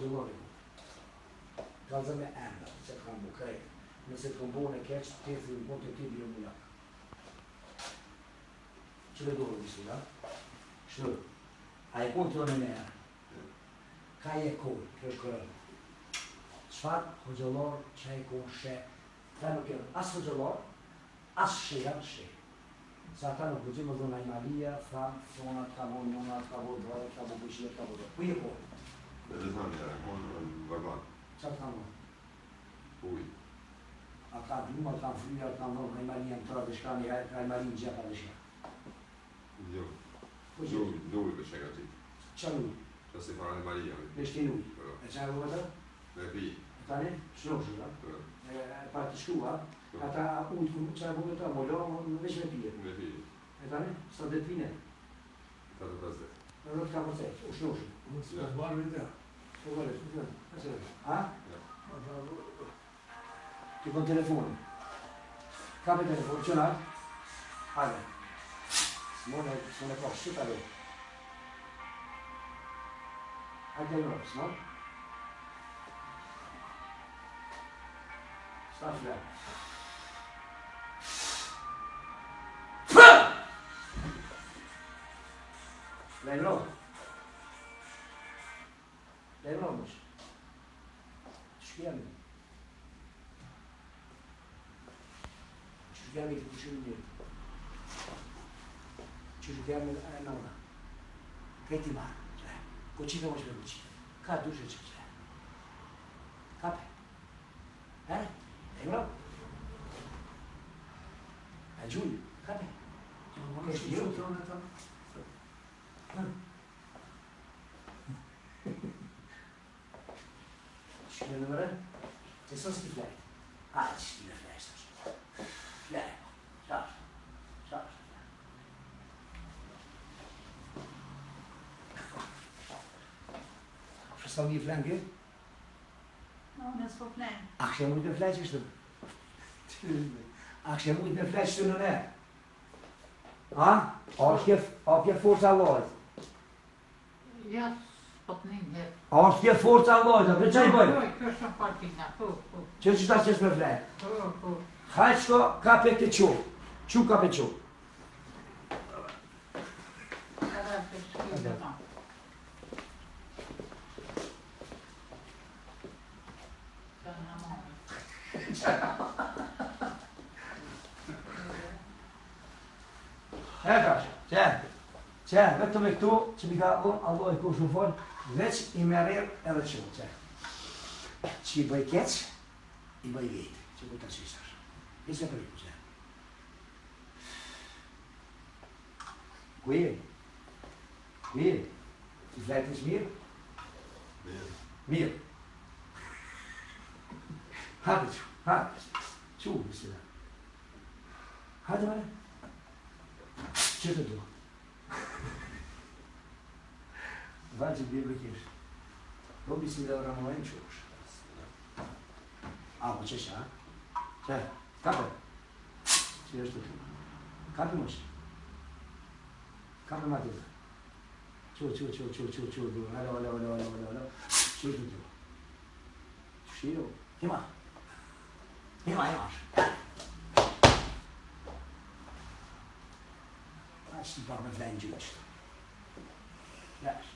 gjëllori. Kalza me emra, që të kam bu krejt. Nëse të këmbo në keq, të të thujë mund të ti bjo më jak. Që le dojë visi, da? Shtu, a e konë të në nërë. Ka e konë, kjo është kërën. Qfar hoxëllor që e konë shë. Ta nuk e as hoxëllor, as shë janë shë. Sa ta nuk bëgjë më dhëna i Maria, thamë, sonat, ka bo njënat, ka bo dojë, ka bo bëshirë, ka bo dojë. Ku i e konë? Dhe të thamë e konë në vagon. Qa të thamë? Uj. A ka dhuma, ka fryja, ka ndonë, ka i Maria në tëra dhe shka një ka i Maria në gjepa dhe shka. Dojë dhe shka ti. Qa luj? Qa si fara në Maria. Dhe shti luj. E qa e vëtë? Me pi. E tani? Shnoshë, da? E pa të shkua, ata ujtë ku qa e vëtë, mollo, veç me pije. Me pi. E tani? Sa dhe pine? Ka të pëzde. Në rëtë ka përcet, u shnoshë. Së barë vete. Po vële, të të ha? Ti kon telefonin. Ka me telefon, që nërë? Hajde. S'mone ka shqita dhe. Hajde në rëpë, s'mone? Sta fle. Lejnë rëpë. Lejnë rëpë mësh. Shkjemi. Shkjemi të pushimë njërë. Shkjemi e nëna. Këti marë. Koqita më shme koqita. Ka dushe që që. Kape. Lejnë rëpë. E gjujë. Kape. Kështë njërë të rënë e të Shkjemi në mërën? Që sësë ti flejtë? Hajtë që ti në flejtë së flejtë. Shash. Që sa mi flenë kë? No, nësë po flenë. A kështë e mujtë me flejtë që shtë? A kështë e mujtë me flejtë që në ne? Ha? A kështë forca lojtë? Ja, po të një një. A kështë forca lojtë? Për që i bëjë? Kjo është në partina, po. Që që ta qështë me flejtë? Po. Hajtë shko, ka për të qo. Qu ka për qo. Edhe për shkjë në ma. Që në ma. Që, vetëm e këtu, që mi ka unë, Allah i ku shufon, veç i merir edhe që, që. Që i bëj keq, i bëj vjetë, që bëj të qishtash. I se për ju, që. Ku i fletës mirë? Mirë. Hajde që, që, që, hajde mërë. Që të du? Vajtë që bje bëkish. Robi si dhe ora më vajnë që është. A, po që shë, ha? Që, kape. Që është të tu? Kape më shë. Kape ma të të. Që, du. Alo. Që të du? Që jo? Hima. Ashtë të parë me flenë gjyqë. Jash.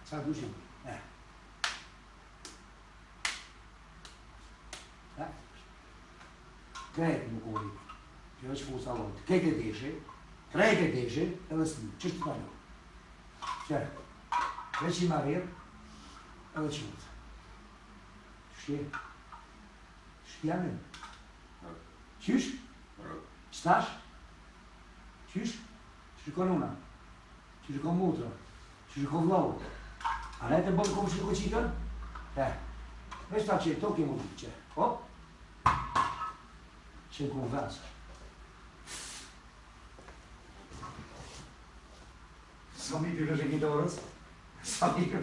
Sa dushim? Krejtë më kori. Kjo është fu salonët. Krejtë e deshe, edhe s'ni. Qështë të parë? Që? Veç i marirë, edhe qëtë. Shpjamin. Qysh? Qëtash? Qysh? Shikon una? Shikon mutra? Shikon vlau? A ne të bëllë kom shiko qitën? Veç ta që e to kemë të që. Hop? Që në kom vënsë. Sa mi për është e kitorës? Sa mi për